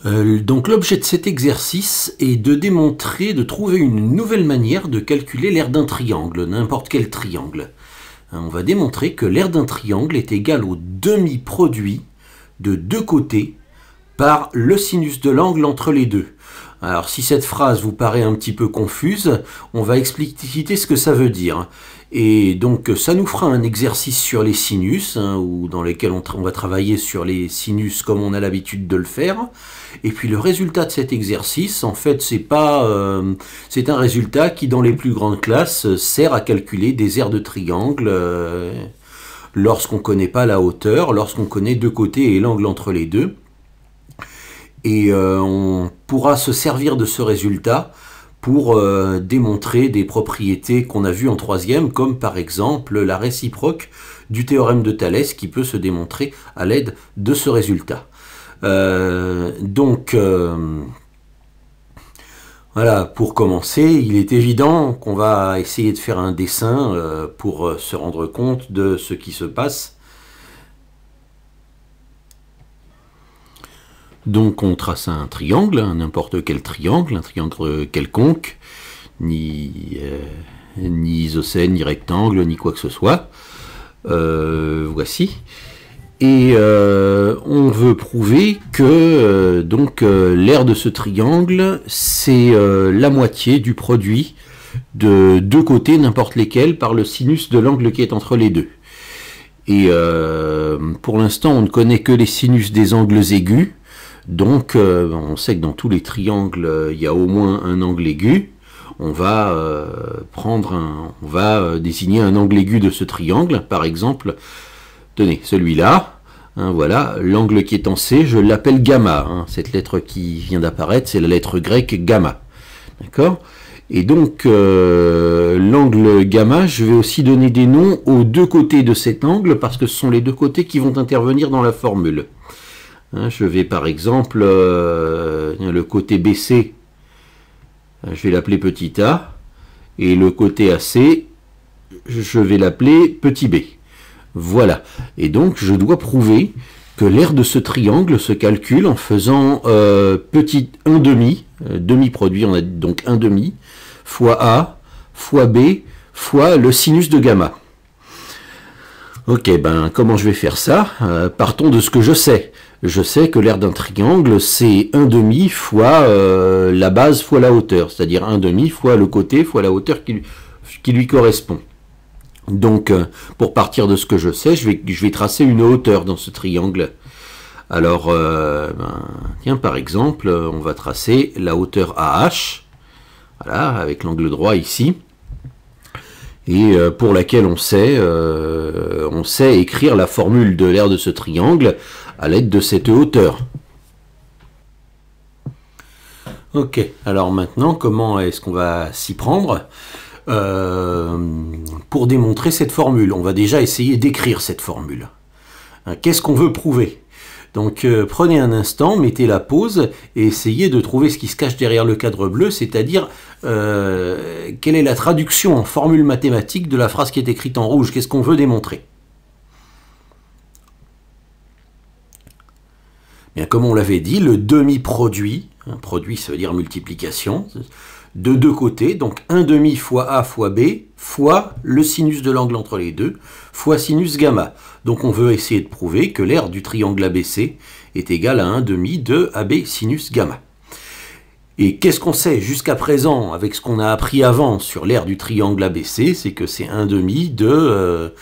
Donc l'objet de cet exercice est de démontrer, de trouver une nouvelle manière de calculer l'aire d'un triangle, n'importe quel triangle. On va démontrer que l'aire d'un triangle est égale au demi-produit de deux côtés par le sinus de l'angle entre les deux. Alors si cette phrase vous paraît un petit peu confuse, on va expliciter ce que ça veut dire. Et donc ça nous fera un exercice sur les sinus, ou dans lequel on va travailler sur les sinus comme on a l'habitude de le faire. Et puis le résultat de cet exercice, en fait, c'est un résultat qui dans les plus grandes classes sert à calculer des aires de triangle lorsqu'on ne connaît pas la hauteur, lorsqu'on connaît deux côtés et l'angle entre les deux. Et on pourra se servir de ce résultat pour démontrer des propriétés qu'on a vues en troisième, comme par exemple la réciproque du théorème de Thalès qui peut se démontrer à l'aide de ce résultat. Voilà, pour commencer, il est évident qu'on va essayer de faire un dessin pour se rendre compte de ce qui se passe. Donc on trace un triangle, n'importe quel triangle, un triangle quelconque, ni isocèle, ni rectangle, ni quoi que ce soit. Voici. Et on veut prouver que l'aire de ce triangle, c'est la moitié du produit de deux côtés, n'importe lesquels, par le sinus de l'angle qui est entre les deux. Et pour l'instant, on ne connaît que les sinus des angles aigus. Donc, on sait que dans tous les triangles, il y a au moins un angle aigu. On va désigner un angle aigu de ce triangle. Par exemple, tenez, celui-là. Voilà, l'angle qui est en C, je l'appelle gamma. Cette lettre qui vient d'apparaître, c'est la lettre grecque gamma. D'accord ? Et donc, l'angle gamma, je vais aussi donner des noms aux deux côtés de cet angle, parce que ce sont les deux côtés qui vont intervenir dans la formule. Je vais par exemple, le côté BC, je vais l'appeler petit a, et le côté AC, je vais l'appeler petit b. Voilà. Et donc, je dois prouver que l'aire de ce triangle se calcule en faisant petit 1 demi, demi-produit, on a donc 1 demi, fois A, fois B, fois le sinus de gamma. Ok, comment je vais faire ça? Partons de ce que je sais. Je sais que l'aire d'un triangle, c'est 1 demi fois la base fois la hauteur, c'est-à-dire 1 demi fois le côté fois la hauteur qui lui correspond. Donc, pour partir de ce que je sais, je vais tracer une hauteur dans ce triangle. Alors, tiens, par exemple, on va tracer la hauteur AH, voilà, avec l'angle droit ici, et pour laquelle on sait écrire la formule de l'aire de ce triangle à l'aide de cette hauteur. Ok, alors maintenant, comment est-ce qu'on va s'y prendre pour démontrer cette formule? On va déjà essayer d'écrire cette formule. Qu'est-ce qu'on veut prouver? Donc prenez un instant, mettez la pause et essayez de trouver ce qui se cache derrière le cadre bleu, c'est-à-dire quelle est la traduction en formule mathématique de la phrase qui est écrite en rouge. Qu'est-ce qu'on veut démontrer? Bien, comme on l'avait dit, le demi-produit, produit ça veut dire multiplication, de deux côtés, donc 1 demi fois A fois B, fois le sinus de l'angle entre les deux, fois sinus gamma. Donc on veut essayer de prouver que l'aire du triangle ABC est égale à 1 demi de AB sinus gamma. Et qu'est-ce qu'on sait jusqu'à présent avec ce qu'on a appris avant sur l'aire du triangle ABC? C'est que c'est 1 demi de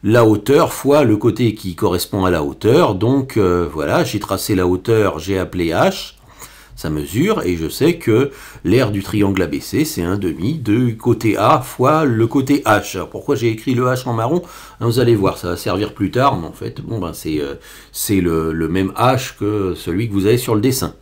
la hauteur fois le côté qui correspond à la hauteur. Donc voilà, j'ai tracé la hauteur, j'ai appelé H. Ça mesure, et je sais que l'aire du triangle ABC, c'est 1 demi de côté A fois le côté H. Alors pourquoi j'ai écrit le H en marron? Vous allez voir, ça va servir plus tard, mais en fait, c'est le même H que celui que vous avez sur le dessin.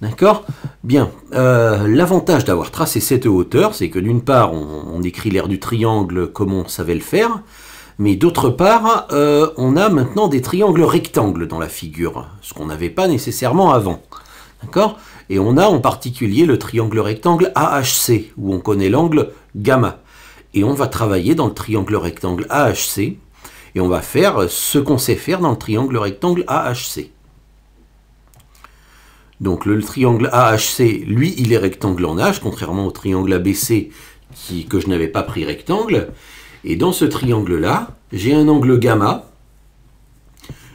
D'accord? Bien, l'avantage d'avoir tracé cette hauteur, c'est que d'une part, on écrit l'aire du triangle comme on savait le faire, mais d'autre part, on a maintenant des triangles rectangles dans la figure, ce qu'on n'avait pas nécessairement avant. D'accord? Et on a en particulier le triangle rectangle AHC, où on connaît l'angle gamma. Et on va travailler dans le triangle rectangle AHC, et on va faire ce qu'on sait faire dans le triangle rectangle AHC. Donc le triangle AHC, lui, il est rectangle en H, contrairement au triangle ABC que je n'avais pas pris rectangle. Et dans ce triangle-là, j'ai un angle gamma.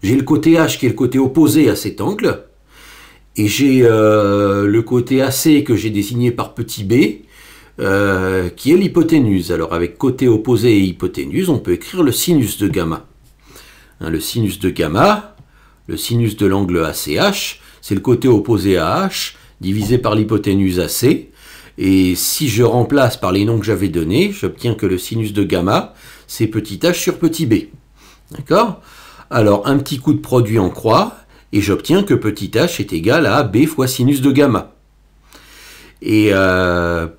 J'ai le côté H qui est le côté opposé à cet angle. Et j'ai le côté AC que j'ai désigné par petit b, qui est l'hypoténuse. Alors avec côté opposé et hypoténuse, on peut écrire le sinus de gamma. Hein, le sinus de gamma, le sinus de l'angle ACH, c'est le côté opposé à H, divisé par l'hypoténuse AC. Et si je remplace par les noms que j'avais donnés, j'obtiens que le sinus de gamma, c'est petit h sur petit b. D'accord? Alors, un petit coup de produit en croix, et j'obtiens que petit h est égal à b fois sinus de gamma. Et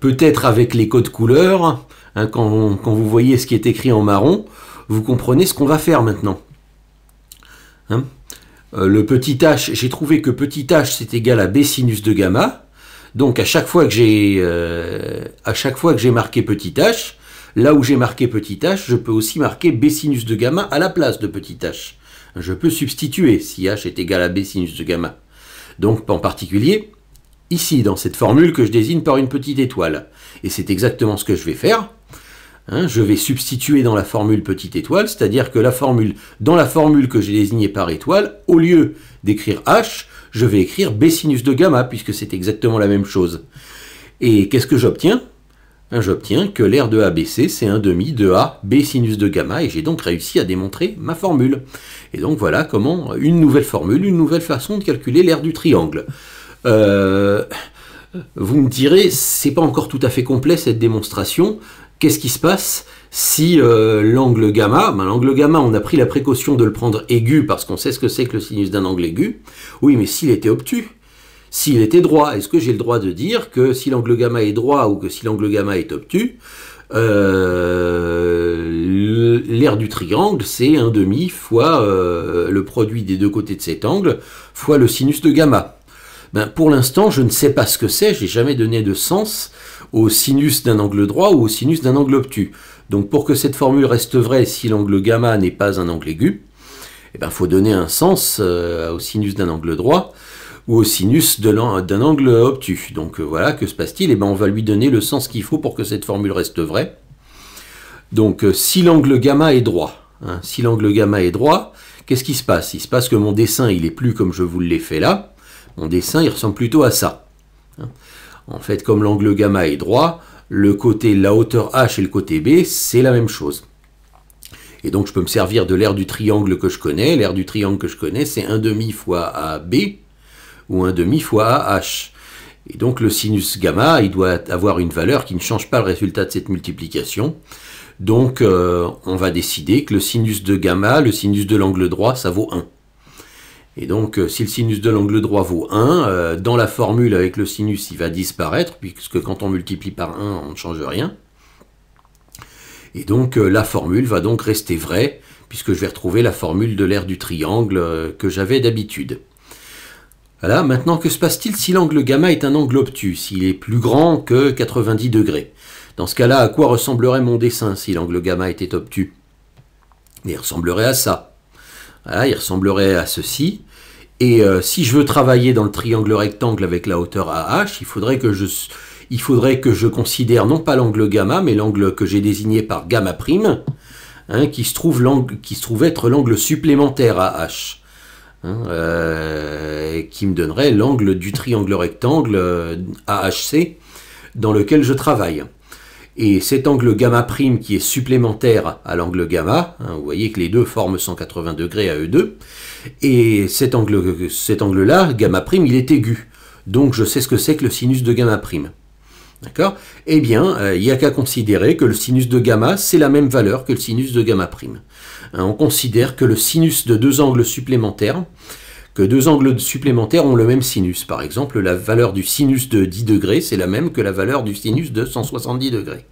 peut-être avec les codes couleurs, hein, quand vous voyez ce qui est écrit en marron, vous comprenez ce qu'on va faire maintenant. Hein? Le petit h, j'ai trouvé que petit h c'est égal à b sinus de gamma. Donc à chaque fois que j'ai marqué petit h, là où j'ai marqué petit h, je peux aussi marquer b sinus de gamma à la place de petit h. Je peux substituer si h est égal à b sinus de gamma. Donc en particulier, ici dans cette formule que je désigne par une petite étoile. Et c'est exactement ce que je vais faire. Hein, je vais substituer dans la formule petite étoile, c'est-à-dire que dans la formule que j'ai désignée par étoile, au lieu d'écrire h, je vais écrire b sinus de gamma, puisque c'est exactement la même chose. Et qu'est-ce que j'obtiens? J'obtiens que l'aire de ABC, c'est 1/2 de A, b sinus de gamma, et j'ai donc réussi à démontrer ma formule. Et donc voilà comment une nouvelle formule, une nouvelle façon de calculer l'aire du triangle. Vous me direz, c'est pas encore tout à fait complet cette démonstration. Qu'est-ce qui se passe si l'angle gamma, on a pris la précaution de le prendre aigu parce qu'on sait ce que c'est que le sinus d'un angle aigu. Oui, mais s'il était obtus, s'il était droit, est-ce que j'ai le droit de dire que si l'angle gamma est droit ou que si l'angle gamma est obtus, l'aire du triangle, c'est 1/2 fois le produit des deux côtés de cet angle fois le sinus de gamma. Ben, pour l'instant, je ne sais pas ce que c'est, j'ai jamais donné de sens au sinus d'un angle droit ou au sinus d'un angle obtus. Donc pour que cette formule reste vraie, si l'angle gamma n'est pas un angle aigu, il faut donner un sens au sinus d'un angle droit ou au sinus d'un angle obtus. Donc voilà, que se passe-t-il? On va lui donner le sens qu'il faut pour que cette formule reste vraie. Donc si l'angle gamma est droit, qu'est-ce qui se passe? Il se passe que mon dessin, il est plus comme je vous l'ai fait là. Mon dessin, il ressemble plutôt à ça. En fait, comme l'angle gamma est droit, la hauteur h et le côté b, c'est la même chose. Et donc, je peux me servir de l'aire du triangle que je connais. L'aire du triangle que je connais, c'est 1/2 fois AB ou 1/2 fois AH. Et donc, le sinus gamma, il doit avoir une valeur qui ne change pas le résultat de cette multiplication. Donc, on va décider que le sinus de gamma, le sinus de l'angle droit, ça vaut 1. Et donc, si le sinus de l'angle droit vaut 1, dans la formule avec le sinus, il va disparaître, puisque quand on multiplie par 1, on ne change rien. Et donc, la formule va donc rester vraie, puisque je vais retrouver la formule de l'aire du triangle que j'avais d'habitude. Voilà, maintenant, que se passe-t-il si l'angle gamma est un angle obtus, s'il est plus grand que 90 degrés? Dans ce cas-là, à quoi ressemblerait mon dessin si l'angle gamma était obtus? Il ressemblerait à ça. Voilà, il ressemblerait à ceci. Et si je veux travailler dans le triangle rectangle avec la hauteur AH, il faudrait que je considère non pas l'angle gamma, mais l'angle que j'ai désigné par gamma prime, hein, qui se trouve être l'angle supplémentaire AH, qui me donnerait l'angle du triangle rectangle AHC dans lequel je travaille. Et cet angle gamma prime qui est supplémentaire à l'angle gamma, vous voyez que les deux forment 180 degrés à eux deux, et cet angle-là, gamma prime, il est aigu. Donc je sais ce que c'est que le sinus de gamma prime. D'accord? Eh bien, il n'y a qu'à considérer que le sinus de gamma, c'est la même valeur que le sinus de gamma prime. On considère que le sinus de deux angles supplémentaires, ont le même sinus. Par exemple, la valeur du sinus de 10 degrés, c'est la même que la valeur du sinus de 170 degrés.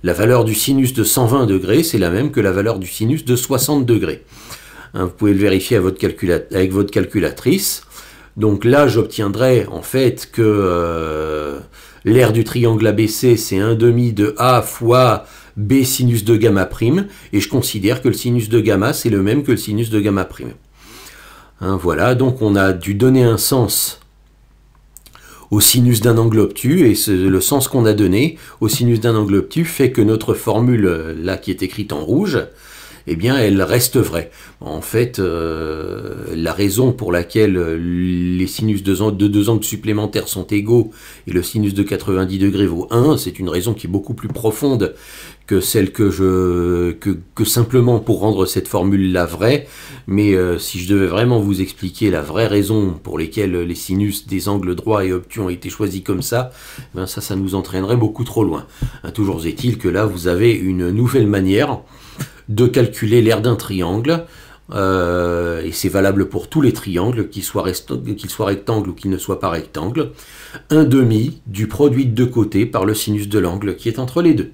La valeur du sinus de 120 degrés, c'est la même que la valeur du sinus de 60 degrés. Vous pouvez le vérifier avec votre calculatrice. Donc là, j'obtiendrai en fait que l'aire du triangle ABC, c'est 1/2 de A fois B sinus de gamma prime, et je considère que le sinus de gamma, c'est le même que le sinus de gamma prime. Voilà, donc on a dû donner un sens au sinus d'un angle obtus, et le sens qu'on a donné au sinus d'un angle obtus fait que notre formule, là qui est écrite en rouge, eh bien elle reste vraie. En fait, la raison pour laquelle les sinus de deux angles supplémentaires sont égaux et le sinus de 90 degrés vaut 1, c'est une raison qui est beaucoup plus profonde que celle que simplement pour rendre cette formule-là vraie. Mais si je devais vraiment vous expliquer la vraie raison pour lesquelles les sinus des angles droits et obtus ont été choisis comme ça, ben ça nous entraînerait beaucoup trop loin. Toujours est-il que là, vous avez une nouvelle manière de calculer l'aire d'un triangle, et c'est valable pour tous les triangles, qu'ils soient rectangles ou qu'ils ne soient pas rectangles, un demi du produit de deux côtés par le sinus de l'angle qui est entre les deux.